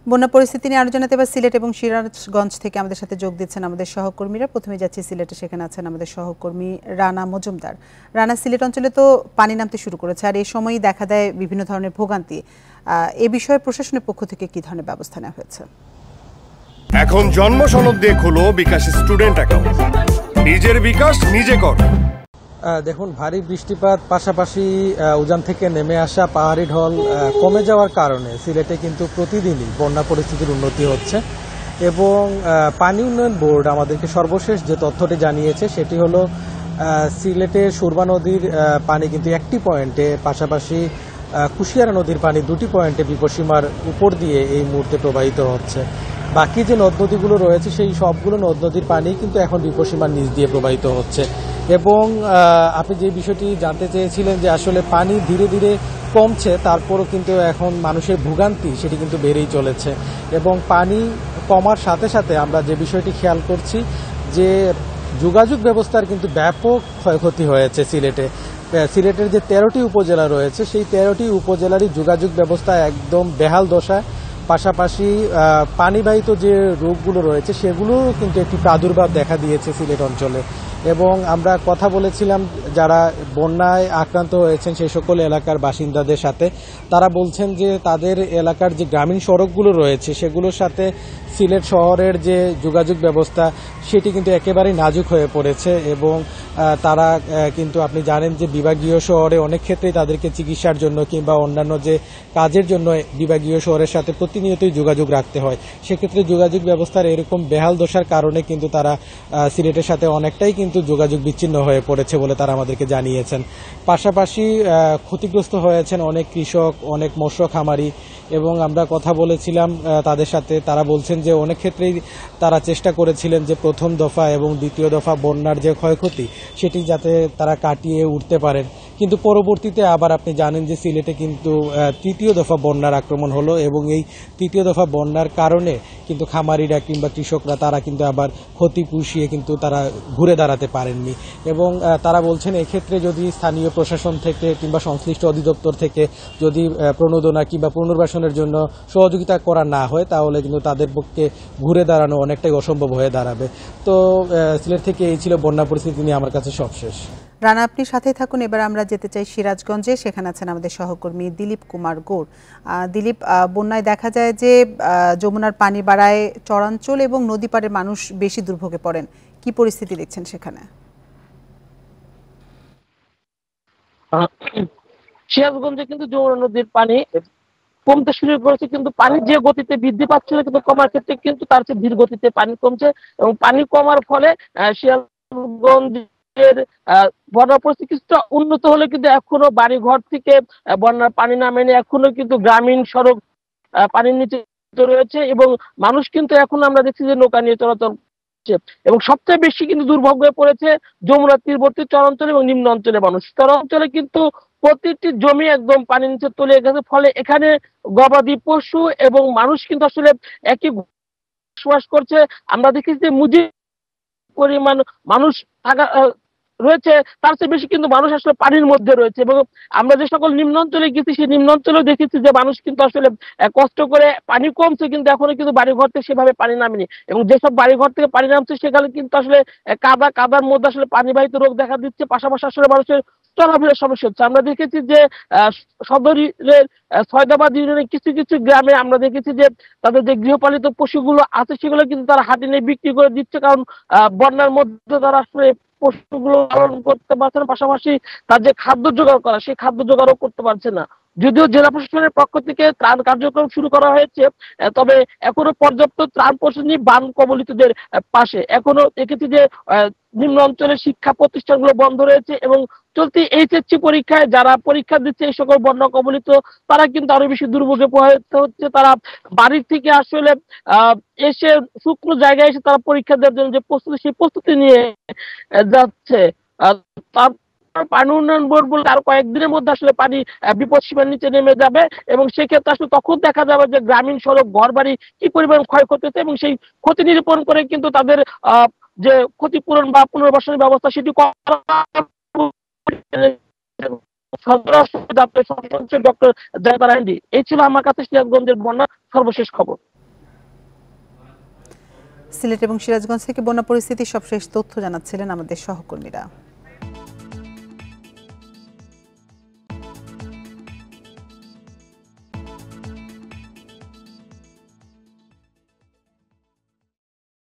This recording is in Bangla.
বন্যা পরিস্থিতি নিয়ে আরো জানাতে এবার সিলেট এবং সিরাজগঞ্জ থেকে আমাদের সাথে যোগ দিচ্ছেন আমাদের সহকর্মীরা। প্রথমে যাচ্ছি সিলেটে, সেখানে আছেন আমাদের সহকর্মী রানা মজুমদার। রানা, সিলেট অঞ্চলে তো পানি নামতে শুরু করেছে, আর এই সময়ই দেখা দেয় বিভিন্ন ধরনের ভোগান্তি। এ বিষয়ে প্রশাসনের পক্ষ থেকে কি ধরনের ব্যবস্থা নেওয়া হয়েছে? এখন জন্ম সনদ দিয়ে খোলো বিকাশ স্টুডেন্ট অ্যাকাউন্ট। নিজের বিকাশ নিজে কর। দেখুন, ভারী বৃষ্টিপাত পাশাপাশি উজান থেকে নেমে আসা পাহাড়ি ঢল কমে যাওয়ার কারণে সিলেটে কিন্তু প্রতিদিনই বন্যা পরিস্থিতির উন্নতি হচ্ছে এবং পানি উন্নয়ন বোর্ড আমাদেরকে সর্বশেষ যে তথ্যটি জানিয়েছে সেটি হলো সিলেটের সুরমা নদীর পানি কিন্তু একটি পয়েন্টে, পাশাপাশি কুশিয়ারা নদীর পানি দুটি পয়েন্টে বিপদসীমার উপর দিয়ে এই মুহূর্তে প্রবাহিত হচ্ছে। বাকি যে নদ নদীগুলো রয়েছে সেই সবগুলো নদ নদীর পানি কিন্তু এখন বিপদসীমার নিচ দিয়ে প্রবাহিত হচ্ছে। এবং আপনি যে বিষয়টি জানতে চেয়েছিলেন যে আসলে পানি ধীরে ধীরে কমছে, তারপরও কিন্তু এখন মানুষের ভোগান্তি সেটি কিন্তু বেড়েই চলেছে। এবং পানি কমার সাথে সাথে আমরা যে বিষয়টি খেয়াল করছি যে যোগাযোগ ব্যবস্থার কিন্তু ব্যাপক ক্ষয়ক্ষতি হয়েছে সিলেটে। সিলেটের যে 13টি উপজেলা রয়েছে সেই 13টি উপজেলারই যোগাযোগ ব্যবস্থা একদম বেহাল দশায়। পাশাপাশি পানিবাহিত যে রোগগুলো রয়েছে সেগুলোও কিন্তু একটি প্রাদুর্ভাব দেখা দিয়েছে সিলেট অঞ্চলে। এবং আমরা কথা বলেছিলাম যারা বন্যায় আক্রান্ত হয়েছেন সেই সকল এলাকার বাসিন্দাদের সাথে। তারা বলছেন যে তাদের এলাকার যে গ্রামীণ সড়কগুলো রয়েছে সেগুলোর সাথে সিলেট শহরের যে যোগাযোগ ব্যবস্থা সেটি কিন্তু একেবারেই নাজুক হয়ে পড়েছে। এবং তারা কিন্তু আপনি জানেন যে বিভাগীয় শহরে অনেক ক্ষেত্রেই তাদেরকে চিকিৎসার জন্য কিংবা অন্যান্য যে কাজের জন্য বিভাগীয় শহরের সাথে প্রতিনিয়তই যোগাযোগ রাখতে হয়। সেক্ষেত্রে যোগাযোগ ব্যবস্থার এরকম বেহাল দশার কারণে কিন্তু তারা সিলেটের সাথে অনেকটাই কিন্তু যোগাযোগ বিচ্ছিন্ন হয়ে পড়েছে বলে তারা আমাদেরকে জানিয়েছেন। পাশাপাশি ক্ষতিগ্রস্ত হয়েছেন অনেক কৃষক, অনেক মৎস্য খামারি। এবং আমরা কথা বলেছিলাম তাদের সাথে, তারা বলছেন যে অনেক ক্ষেত্রেই তারা চেষ্টা করেছিলেন যে প্রথম দফা এবং দ্বিতীয় দফা বন্যার যে ক্ষয়ক্ষতি সেটি যাতে তারা কাটিয়ে উঠতে পারেন। কিন্তু পরবর্তীতে আবার আপনি জানেন যে সিলেটে কিন্তু তৃতীয় দফা বন্যার আক্রমণ হলো এবং এই তৃতীয় দফা বন্যার কারণে কিন্তু খামারিরা কিংবা কৃষকরা তারা কিন্তু আবার ক্ষতি পুষিয়ে কিন্তু তারা ঘুরে দাঁড়াতে পারেননি। এবং তারা বলছেন এক্ষেত্রে যদি স্থানীয় প্রশাসন থেকে কিংবা সংশ্লিষ্ট অধিদপ্তর থেকে যদি প্রণোদনা কিংবা পুনর্বাসনের জন্য সহযোগিতা করা না হয় তাহলে কিন্তু তাদের পক্ষে ঘুরে দাঁড়ানো অনেকটাই অসম্ভব হয়ে দাঁড়াবে। তো সিলেট থেকে এই ছিল বন্যা পরিস্থিতি নিয়ে আমার কাছে সবশেষ। রানা, আপনি সাথেই থাকুন। এবার আমরা যেতে চাই সিরাজগঞ্জে, সেখানে আছেন আমাদের সহকর্মী দিলীপ কুমার গৌড়। দিলীপ, বন্যায় দেখা যায় যে যমুনার পানি বাড়ায় চরাঞ্চল এবং নদী পাড়ের মানুষ বেশি দুর্ভোগে পড়েন। কি পরিস্থিতি দেখছেন সেখানে? সিরাজগঞ্জে কিন্তু যমুনা নদীর পানি কমতে শুরু করেছে, কিন্তু পানি যে গতিতে বৃদ্ধি পাচ্ছিল কিন্তু কমার ক্ষেত্রে কিন্তু তার চেয়ে ধীর গতিতে পানি কমছে। এবং পানি কমার ফলে সিরাজগঞ্জের বন্যা পরিস্থিতি কিছুটা উন্নত হলে কিন্তু এখনো বাড়ি ঘর থেকে বন্যার পানি নামেনি, এখনো কিন্তু গ্রামীণ সড়ক পানির নিচে রয়েছে এবং মানুষ কিন্তু এখন আমরা দেখছি যে নৌকা নিয়ে চলাচল করছে। এবং সবচেয়ে বেশি কিন্তু দুর্ভোগে পড়েছে যমুনা তীরবর্তী চরাঞ্চল এবং নিম্ন অঞ্চলের মানুষ। চরাঞ্চলে কিন্তু প্রতিটি জমি একদম পানির নিচে তলিয়ে গেছে, ফলে এখানে গবাদি পশু এবং মানুষ কিন্তু আসলে একই বসবাস করছে। আমরা দেখি যে মুজিব পরিমাণ মানুষ থাকা রয়েছে, তার চেয়ে বেশি কিন্তু মানুষ আসলে পানির মধ্যে রয়েছে। এবং আমরা যে সকল নিম্ন অঞ্চলে গেছি সেই নিম্ন অঞ্চলেও দেখেছি যে মানুষ কিন্তু আসলে কষ্ট করে পানি কমছে, কিন্তু এখনো কিন্তু বাড়ি ঘর থেকে সেভাবে পানি নামেনি। এবং যেসব বাড়ি ঘর থেকে পানি নামছে সেখানে কিন্তু আসলে কাদার মধ্যে আসলে পানিবাহিত রোগ দেখা দিচ্ছে, পাশাপাশি আসলে মানুষের চলাফেরার সমস্যা হচ্ছে। আমরা দেখেছি যে সদরের সয়দাবাদ ইউনিয়নের কিছু কিছু গ্রামে আমরা দেখেছি যে তাদের যে গৃহপালিত পশুগুলো আছে সেগুলো কিন্তু তারা হাটে নিয়ে বিক্রি করে দিচ্ছে, কারণ বন্যার মধ্যে তারা আসলে পশুগুলো পালন করতে পারছে না, পাশাপাশি তার যে খাদ্য জোগাড় করা সেই খাদ্য জোগাড়ও করতে পারছে না। যদিও জেলা প্রশাসনের পক্ষ থেকে ত্রাণ কার্যক্রম শুরু করা হয়েছে, তবে এখনো পর্যাপ্ত ত্রাণ পৌঁছায়নি বান কবলিতদের পাশে। এখনো দেখেছি যে নিম্ন অঞ্চলের শিক্ষা প্রতিষ্ঠানগুলো বন্ধ রয়েছে এবং চলতি এইচএসসি পরীক্ষায় যারা পরীক্ষা দিচ্ছে এই সকল বন্যা কবলিত তারা কিন্তু আরো বেশি দুর্ভোগে পড়তে হচ্ছে। তারা বাড়ির থেকে আসলে এসে শুকনো জায়গায় এসে তারা পরীক্ষা দেওয়ার জন্য যে প্রস্তুতি সেই প্রস্তুতি নিয়ে যাচ্ছে। তার পানি উন্নয়ন বোর্ড বলে আর কয়েকদিনের মধ্যে আসলে পানি বিপদ সীমার নিচে নেমে যাবে এবং সেক্ষেত্রে আসলে তখন দেখা যাবে যে গ্রামীণ সড়ক ঘর বাড়ি কি পরিমাণ ক্ষয়ক্ষতি হচ্ছে এবং সেই ক্ষতি নিরূপণ করে কিন্তু তাদের যে ক্ষতিপূরণ বা পুনর্বাসনের ব্যবস্থা সেটি ডক্টর। এই ছিল আমার কাছে সিরাজগঞ্জের বন্যা সর্বশেষ খবর। সিলেট এবং সিরাজগঞ্জ থেকে বন্যা পরিস্থিতির সবশেষ তথ্য জানাচ্ছিলেন আমাদের সহকর্মীরা।